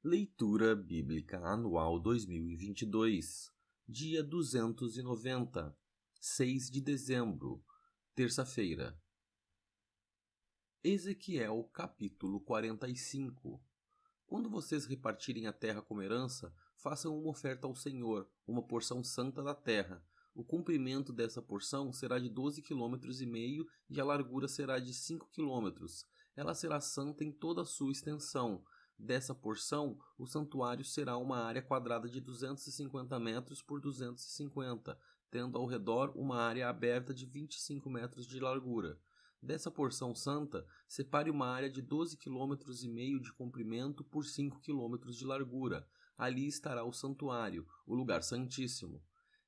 Leitura Bíblica Anual 2022, dia 290, 6 de dezembro, terça-feira. Ezequiel capítulo 45. Quando vocês repartirem a terra como herança, façam uma oferta ao Senhor, uma porção santa da terra. O comprimento dessa porção será de 12,5 km e a largura será de 5 km. Ela será santa em toda a sua extensão. Dessa porção, o santuário será uma área quadrada de 250 metros por 250, tendo ao redor uma área aberta de 25 metros de largura. Dessa porção santa, separe uma área de 12,5 km de comprimento por 5 km de largura. Ali estará o santuário, o lugar santíssimo.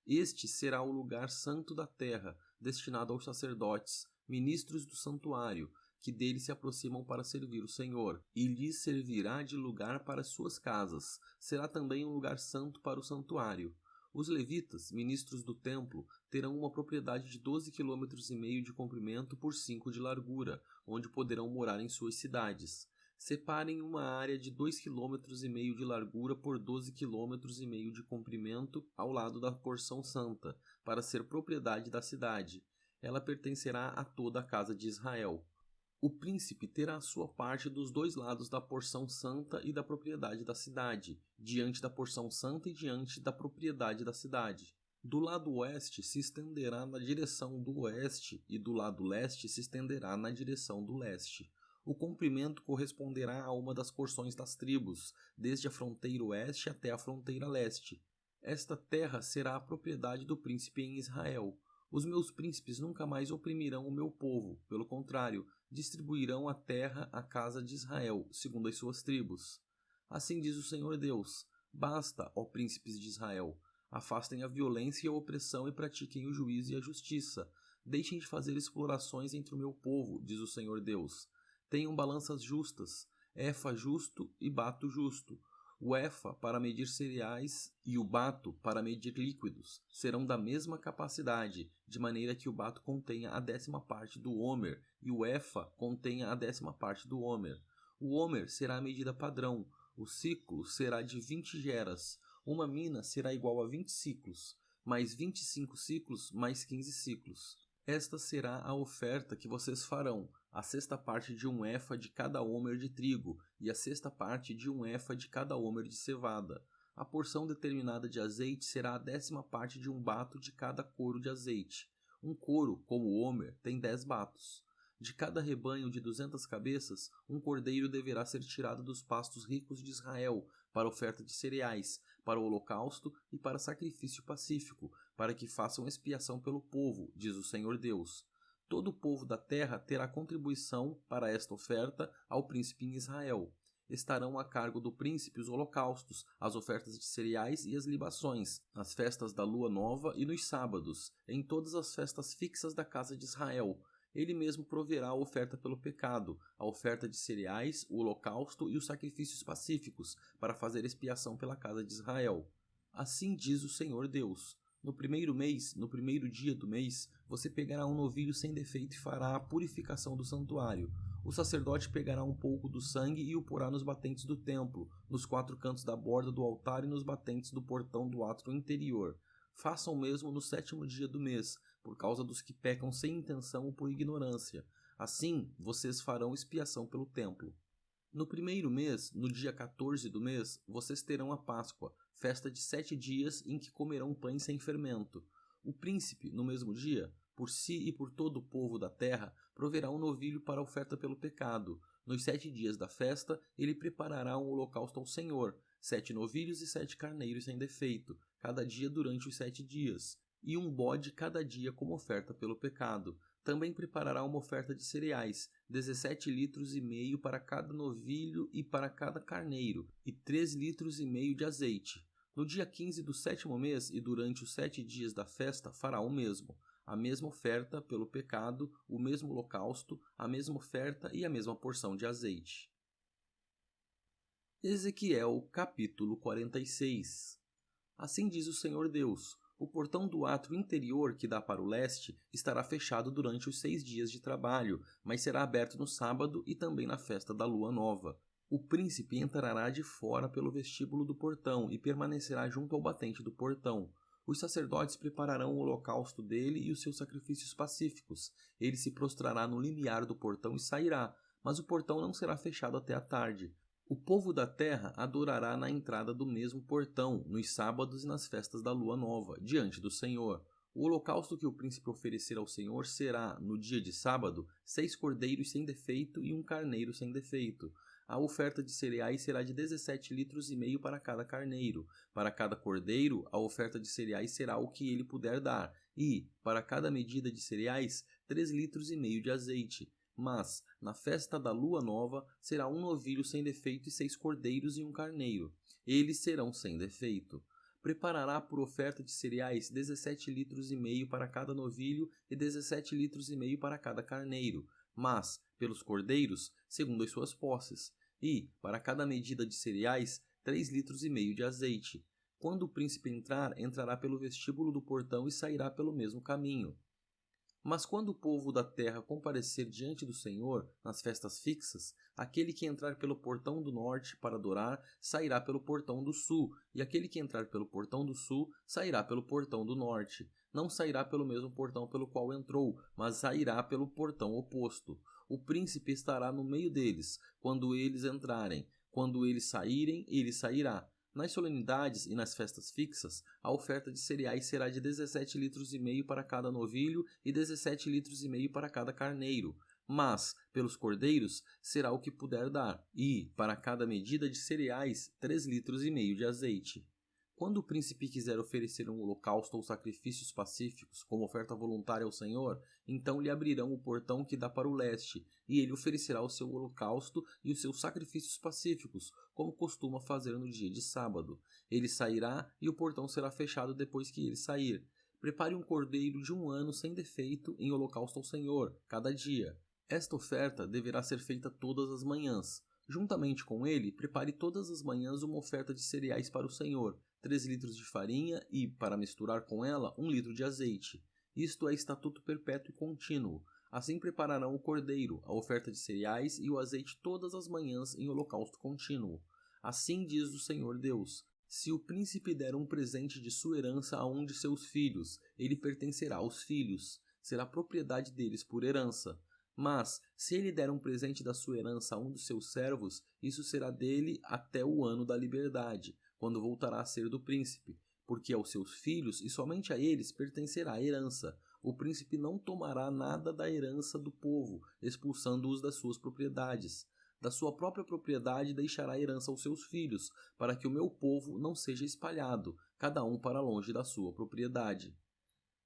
Este será o lugar santo da terra, destinado aos sacerdotes, ministros do santuário, que dele se aproximam para servir o Senhor, e lhes servirá de lugar para suas casas. Será também um lugar santo para o santuário. Os levitas, ministros do templo, terão uma propriedade de 12,5 km de comprimento por 5 de largura, onde poderão morar em suas cidades. Separem uma área de 2,5 km de largura por 12,5 km de comprimento ao lado da porção santa, para ser propriedade da cidade. Ela pertencerá a toda a casa de Israel. O príncipe terá a sua parte dos dois lados da porção santa e da propriedade da cidade, diante da porção santa e diante da propriedade da cidade. Do lado oeste se estenderá na direção do oeste e do lado leste se estenderá na direção do leste. O comprimento corresponderá a uma das porções das tribos, desde a fronteira oeste até a fronteira leste. Esta terra será a propriedade do príncipe em Israel. Os meus príncipes nunca mais oprimirão o meu povo, pelo contrário, distribuirão a terra à casa de Israel, segundo as suas tribos. Assim diz o Senhor Deus: basta, ó príncipes de Israel, afastem a violência e a opressão e pratiquem o juízo e a justiça. Deixem de fazer explorações entre o meu povo, diz o Senhor Deus. Tenham balanças justas, efa justo e bato justo. O efa para medir cereais e o bato para medir líquidos serão da mesma capacidade, de maneira que o bato contenha a 10ª parte do homer e o efa contenha a 10ª parte do homer. O homer será a medida padrão, o ciclo será de 20 geras, uma mina será igual a 20 ciclos, mais 25 ciclos mais 15 ciclos. Esta será a oferta que vocês farão, a 6ª parte de um efa de cada homer de trigo e a 6ª parte de um efa de cada homer de cevada. A porção determinada de azeite será a 10ª parte de um bato de cada coro de azeite. Um coro, como o homer, tem 10 batos. De cada rebanho de 200 cabeças, um cordeiro deverá ser tirado dos pastos ricos de Israel, para oferta de cereais, para o holocausto e para sacrifício pacífico, para que façam expiação pelo povo, diz o Senhor Deus. Todo o povo da terra terá contribuição para esta oferta ao príncipe em Israel. Estarão a cargo do príncipe os holocaustos, as ofertas de cereais e as libações, nas festas da lua nova e nos sábados, em todas as festas fixas da casa de Israel. Ele mesmo proverá a oferta pelo pecado, a oferta de cereais, o holocausto e os sacrifícios pacíficos, para fazer expiação pela casa de Israel. Assim diz o Senhor Deus: no primeiro mês, no primeiro dia do mês, você pegará um novilho sem defeito e fará a purificação do santuário. O sacerdote pegará um pouco do sangue e o porá nos batentes do templo, nos 4 cantos da borda do altar e nos batentes do portão do átrio interior. Façam o mesmo no 7º dia do mês, por causa dos que pecam sem intenção ou por ignorância. Assim, vocês farão expiação pelo templo. No primeiro mês, no dia 14 do mês, vocês terão a Páscoa, festa de 7 dias em que comerão pães sem fermento. O príncipe, no mesmo dia, por si e por todo o povo da terra, proverá um novilho para a oferta pelo pecado. Nos 7 dias da festa, ele preparará um holocausto ao Senhor, 7 novilhos e 7 carneiros sem defeito, cada dia durante os 7 dias, e um bode cada dia como oferta pelo pecado. Também preparará uma oferta de cereais, 17,5 litros para cada novilho e para cada carneiro, e 3,5 litros de azeite. No dia 15 do 7º mês e durante os 7 dias da festa fará o mesmo, a mesma oferta pelo pecado, o mesmo holocausto, a mesma oferta e a mesma porção de azeite. Ezequiel capítulo 46. Assim diz o Senhor Deus: o portão do átrio interior que dá para o leste estará fechado durante os 6 dias de trabalho, mas será aberto no sábado e também na festa da lua nova. O príncipe entrará de fora pelo vestíbulo do portão e permanecerá junto ao batente do portão. Os sacerdotes prepararão o holocausto dele e os seus sacrifícios pacíficos. Ele se prostrará no limiar do portão e sairá, mas o portão não será fechado até a tarde. O povo da terra adorará na entrada do mesmo portão, nos sábados e nas festas da lua nova, diante do Senhor. O holocausto que o príncipe oferecer ao Senhor será, no dia de sábado, 6 cordeiros sem defeito e um carneiro sem defeito. A oferta de cereais será de 17 litros e meio para cada carneiro. Para cada cordeiro, a oferta de cereais será o que ele puder dar, e, para cada medida de cereais, 3 litros e meio de azeite. Mas, na festa da lua nova, será um novilho sem defeito e 6 cordeiros e um carneiro. Eles serão sem defeito. Preparará por oferta de cereais 17 litros e meio para cada novilho e 17 litros e meio para cada carneiro, mas, pelos cordeiros, segundo as suas posses, e, para cada medida de cereais, 3 litros e meio de azeite. Quando o príncipe entrar, entrará pelo vestíbulo do portão e sairá pelo mesmo caminho. Mas quando o povo da terra comparecer diante do Senhor, nas festas fixas, aquele que entrar pelo portão do norte para adorar, sairá pelo portão do sul, e aquele que entrar pelo portão do sul, sairá pelo portão do norte. Não sairá pelo mesmo portão pelo qual entrou, mas sairá pelo portão oposto. O príncipe estará no meio deles, quando eles entrarem. Quando eles saírem, ele sairá. Nas solenidades e nas festas fixas, a oferta de cereais será de 17 litros e meio para cada novilho e 17 litros e meio para cada carneiro. Mas, pelos cordeiros, será o que puder dar, e, para cada medida de cereais, 3 litros e meio de azeite. Quando o príncipe quiser oferecer um holocausto ou sacrifícios pacíficos como oferta voluntária ao Senhor, então lhe abrirão o portão que dá para o leste, e ele oferecerá o seu holocausto e os seus sacrifícios pacíficos, como costuma fazer no dia de sábado. Ele sairá e o portão será fechado depois que ele sair. Prepare um cordeiro de 1 ano sem defeito em holocausto ao Senhor, cada dia. Esta oferta deverá ser feita todas as manhãs. Juntamente com ele, prepare todas as manhãs uma oferta de cereais para o Senhor, 3 litros de farinha e, para misturar com ela, 1 litro de azeite. Isto é estatuto perpétuo e contínuo. Assim prepararão o cordeiro, a oferta de cereais e o azeite todas as manhãs em holocausto contínuo. Assim diz o Senhor Deus: se o príncipe der um presente de sua herança a um de seus filhos, ele pertencerá aos filhos, será propriedade deles por herança. Mas, se ele der um presente da sua herança a um dos seus servos, isso será dele até o ano da liberdade, quando voltará a ser do príncipe, porque aos seus filhos e somente a eles pertencerá a herança. O príncipe não tomará nada da herança do povo, expulsando-os das suas propriedades. Da sua própria propriedade deixará a herança aos seus filhos, para que o meu povo não seja espalhado, cada um para longe da sua propriedade.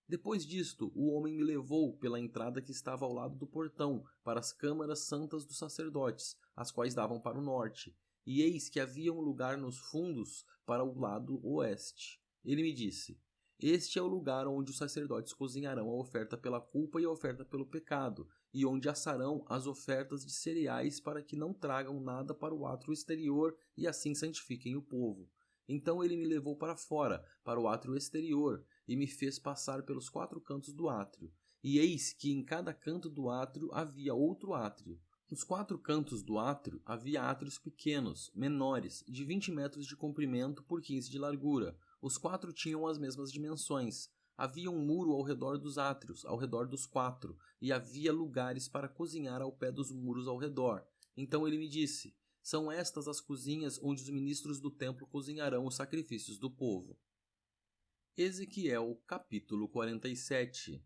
Depois disto, o homem me levou pela entrada que estava ao lado do portão, para as câmaras santas dos sacerdotes, as quais davam para o norte, e eis que havia um lugar nos fundos para o lado oeste. Ele me disse: este é o lugar onde os sacerdotes cozinharão a oferta pela culpa e a oferta pelo pecado, e onde assarão as ofertas de cereais para que não tragam nada para o átrio exterior e assim santifiquem o povo. Então ele me levou para fora, para o átrio exterior, e me fez passar pelos 4 cantos do átrio. E eis que em cada canto do átrio havia outro átrio. Nos 4 cantos do átrio havia átrios pequenos, menores, de 20 metros de comprimento por 15 de largura. Os 4 tinham as mesmas dimensões. Havia um muro ao redor dos átrios, ao redor dos 4, e havia lugares para cozinhar ao pé dos muros ao redor. Então ele me disse: são estas as cozinhas onde os ministros do templo cozinharão os sacrifícios do povo. Ezequiel, capítulo 47.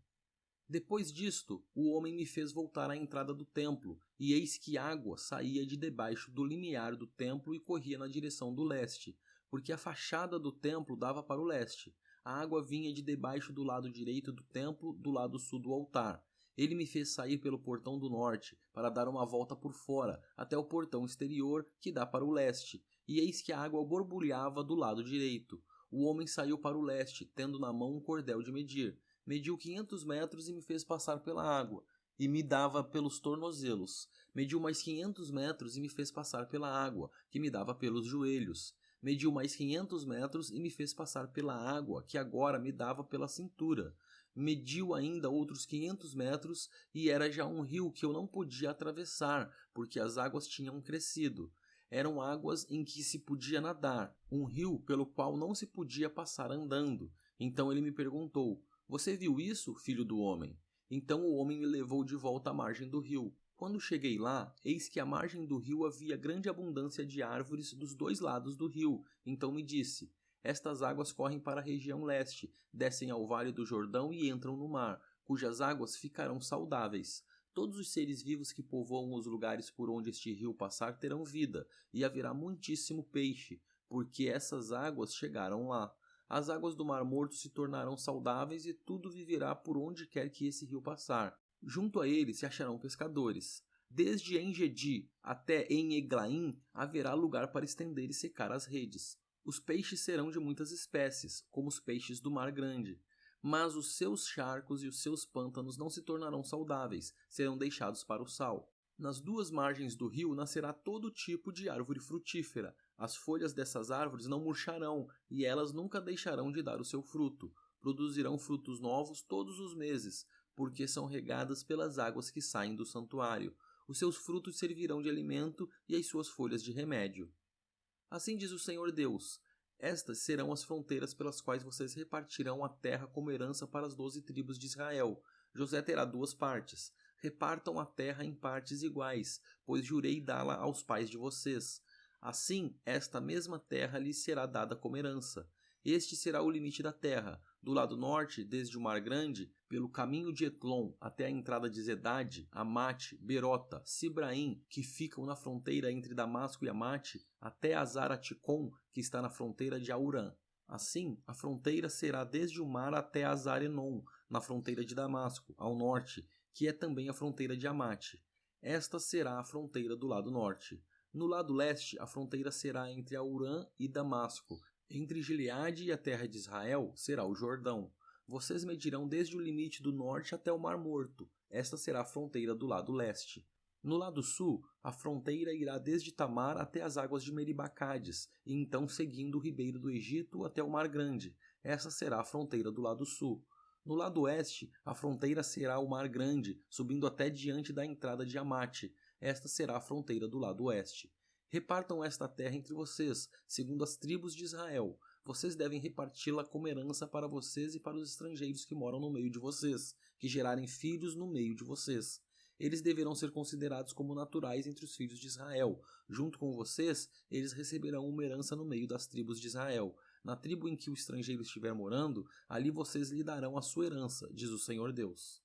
Depois disto, o homem me fez voltar à entrada do templo, e eis que água saía de debaixo do limiar do templo e corria na direção do leste, porque a fachada do templo dava para o leste. A água vinha de debaixo do lado direito do templo, do lado sul do altar. Ele me fez sair pelo portão do norte, para dar uma volta por fora, até o portão exterior, que dá para o leste, e eis que a água borbulhava do lado direito. O homem saiu para o leste, tendo na mão um cordel de medir. Mediu 500 metros e me fez passar pela água, e me dava pelos tornozelos. Mediu mais 500 metros e me fez passar pela água, que me dava pelos joelhos. Mediu mais 500 metros e me fez passar pela água, que agora me dava pela cintura. Mediu ainda outros 500 metros e era já um rio que eu não podia atravessar, porque as águas tinham crescido. eram águas em que se podia nadar, um rio pelo qual não se podia passar andando. Então ele me perguntou: Você viu isso, filho do homem? Então o homem me levou de volta à margem do rio. Quando cheguei lá, eis que à margem do rio havia grande abundância de árvores dos dois lados do rio. Então me disse: Estas águas correm para a região leste, descem ao vale do Jordão e entram no mar, cujas águas ficarão saudáveis. Todos os seres vivos que povoam os lugares por onde este rio passar terão vida, e haverá muitíssimo peixe, porque essas águas chegaram lá. As águas do Mar Morto se tornarão saudáveis e tudo viverá por onde quer que esse rio passar. Junto a ele se acharão pescadores. Desde En-Gedi até En-Eglaim haverá lugar para estender e secar as redes. Os peixes serão de muitas espécies, como os peixes do Mar Grande. Mas os seus charcos e os seus pântanos não se tornarão saudáveis, serão deixados para o sal. Nas duas margens do rio nascerá todo tipo de árvore frutífera. As folhas dessas árvores não murcharão, e elas nunca deixarão de dar o seu fruto. Produzirão frutos novos todos os meses, porque são regadas pelas águas que saem do santuário. Os seus frutos servirão de alimento e as suas folhas de remédio. Assim diz o Senhor Deus: Estas serão as fronteiras pelas quais vocês repartirão a terra como herança para as 12 tribos de Israel. José terá 2 partes. Repartam a terra em partes iguais, pois jurei dá-la aos pais de vocês. Assim, esta mesma terra lhes será dada como herança. Este será o limite da terra. Do lado norte, desde o Mar Grande, pelo caminho de Etlon até a entrada de Zedade, Amate, Berota, Sibraim, que ficam na fronteira entre Damasco e Amate, até Azar-Aticom, que está na fronteira de Aurã. Assim, a fronteira será desde o mar até Azar-Enon, na fronteira de Damasco, ao norte, que é também a fronteira de Amate. Esta será a fronteira do lado norte. No lado leste, a fronteira será entre Aurã e Damasco. Entre Gileade e a terra de Israel será o Jordão. Vocês medirão desde o limite do norte até o Mar Morto. Esta será a fronteira do lado leste. No lado sul, a fronteira irá desde Tamar até as águas de Meribacades, e então seguindo o ribeiro do Egito até o Mar Grande. Essa será a fronteira do lado sul. No lado oeste, a fronteira será o Mar Grande, subindo até diante da entrada de Amate. Esta será a fronteira do lado oeste. Repartam esta terra entre vocês, segundo as tribos de Israel. Vocês devem reparti-la como herança para vocês e para os estrangeiros que moram no meio de vocês, que gerarem filhos no meio de vocês. Eles deverão ser considerados como naturais entre os filhos de Israel. Junto com vocês, eles receberão uma herança no meio das tribos de Israel. Na tribo em que o estrangeiro estiver morando, ali vocês lhe darão a sua herança, diz o Senhor Deus.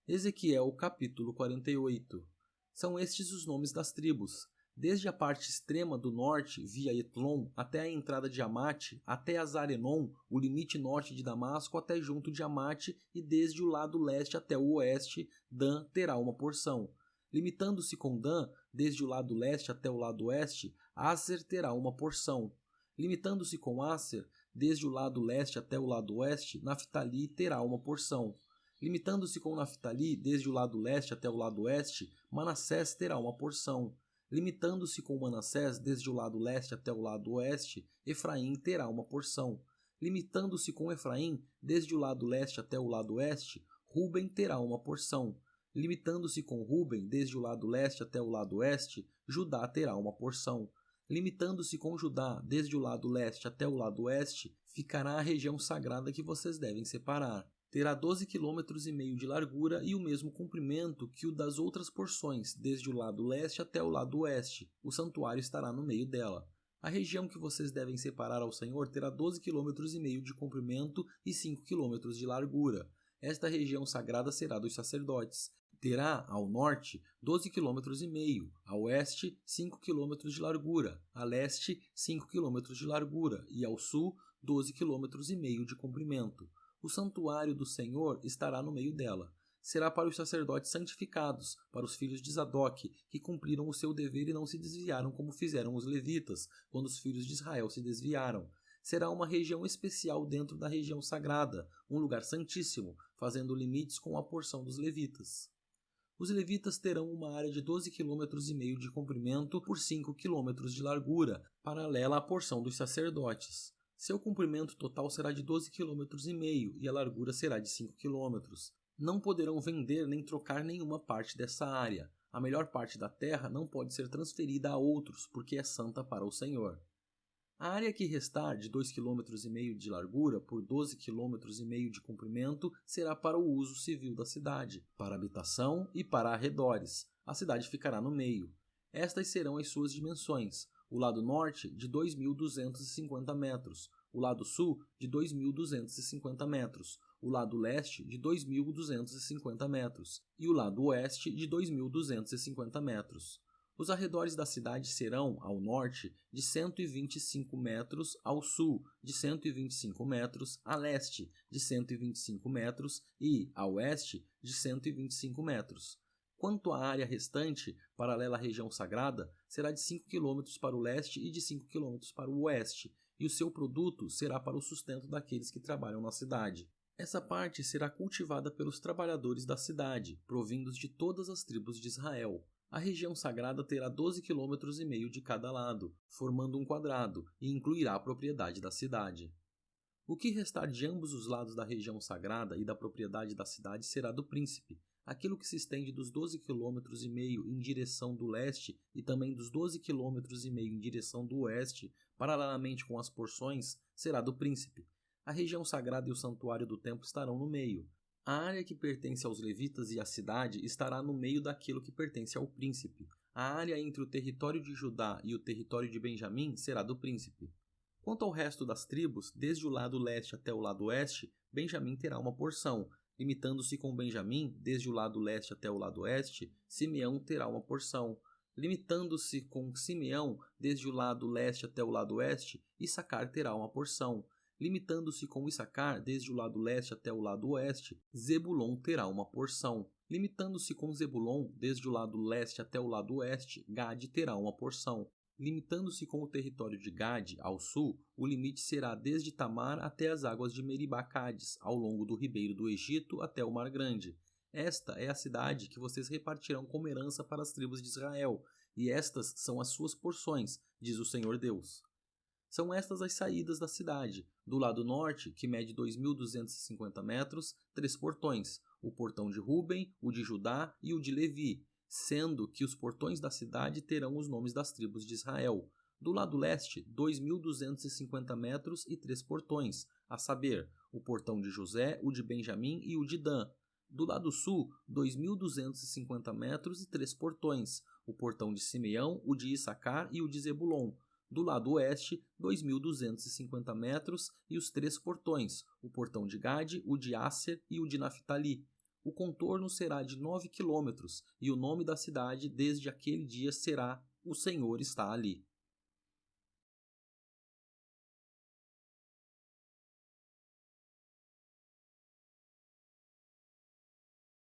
Ezequiel capítulo 48. São estes os nomes das tribos. Desde a parte extrema do norte, via Etlon, até a entrada de Amate, até Azar-Enon, o limite norte de Damasco, até junto de Amate, e desde o lado leste até o oeste, Dan terá uma porção. Limitando-se com Dan, desde o lado leste até o lado oeste, Aser terá uma porção. Limitando-se com Aser, desde o lado leste até o lado oeste, Naftali terá uma porção. Limitando-se com Naftali, desde o lado leste até o lado oeste, Manassés terá uma porção. Limitando-se com Manassés, desde o lado leste até o lado oeste, Efraim terá uma porção. Limitando-se com Efraim, desde o lado leste até o lado oeste, Ruben terá uma porção. Limitando-se com Ruben, desde o lado leste até o lado oeste, Judá terá uma porção. Limitando-se com Judá, desde o lado leste até o lado oeste, ficará a região sagrada que vocês devem separar. Terá 12,5 km de largura e o mesmo comprimento que o das outras porções, desde o lado leste até o lado oeste. O santuário estará no meio dela. A região que vocês devem separar ao Senhor terá 12,5 km de comprimento e 5 km de largura. Esta região sagrada será dos sacerdotes. Terá, ao norte, 12,5 km, a oeste, 5 km de largura, a leste, 5 km de largura e ao sul, 12,5 km de comprimento. O santuário do Senhor estará no meio dela. Será para os sacerdotes santificados, para os filhos de Zadok, que cumpriram o seu dever e não se desviaram como fizeram os levitas, quando os filhos de Israel se desviaram. Será uma região especial dentro da região sagrada, um lugar santíssimo, fazendo limites com a porção dos levitas. Os levitas terão uma área de 12,5 km de comprimento por 5 km de largura, paralela à porção dos sacerdotes. Seu comprimento total será de 12,5 km e a largura será de 5 km. Não poderão vender nem trocar nenhuma parte dessa área. A melhor parte da terra não pode ser transferida a outros, porque é santa para o Senhor. A área que restar de 2,5 km de largura por 12,5 km de comprimento será para o uso civil da cidade, para habitação e para arredores. A cidade ficará no meio. Estas serão as suas dimensões: o lado norte de 2.250 metros, o lado sul de 2.250 metros, o lado leste de 2.250 metros e o lado oeste de 2.250 metros. Os arredores da cidade serão, ao norte, de 125 metros, ao sul, de 125 metros, a leste, de 125 metros e, a oeste, de 125 metros. Quanto à área restante, paralela à região sagrada, será de 5 km para o leste e de 5 km para o oeste, e o seu produto será para o sustento daqueles que trabalham na cidade. Essa parte será cultivada pelos trabalhadores da cidade, provindos de todas as tribos de Israel. A região sagrada terá 12,5 km de cada lado, formando um quadrado, e incluirá a propriedade da cidade. O que restar de ambos os lados da região sagrada e da propriedade da cidade será do príncipe. Aquilo que se estende dos 12,5 km em direção do leste e também dos 12,5 km em direção do oeste, paralelamente com as porções, será do príncipe. A região sagrada e o santuário do templo estarão no meio. A área que pertence aos levitas e à cidade estará no meio daquilo que pertence ao príncipe. A área entre o território de Judá e o território de Benjamim será do príncipe. Quanto ao resto das tribos, desde o lado leste até o lado oeste, Benjamim terá uma porção. Limitando-se com Benjamim, desde o lado leste até o lado oeste, Simeão terá uma porção. Limitando-se com Simeão, desde o lado leste até o lado oeste, Issacar terá uma porção. Limitando-se com Issacar, desde o lado leste até o lado oeste, Zebulon terá uma porção. Limitando-se com Zebulon, desde o lado leste até o lado oeste, Gade terá uma porção. Limitando-se com o território de Gade, ao sul, o limite será desde Tamar até as águas de Meribá-Cádiz, ao longo do ribeiro do Egito até o Mar Grande. Esta é a cidade que vocês repartirão como herança para as tribos de Israel, e estas são as suas porções, diz o Senhor Deus. São estas as saídas da cidade. Do lado norte, que mede 2.250 metros, 3 portões, o portão de Ruben, o de Judá e o de Levi, sendo que os portões da cidade terão os nomes das tribos de Israel. Do lado leste, 2.250 metros e 3 portões, a saber, o portão de José, o de Benjamim e o de Dan. Do lado sul, 2.250 metros e 3 portões, o portão de Simeão, o de Issacar e o de Zebulon. Do lado oeste, 2.250 metros e os 3 portões, o portão de Gade, o de Asser e o de Naftali. O contorno será de 9 km e o nome da cidade desde aquele dia será: O Senhor está ali.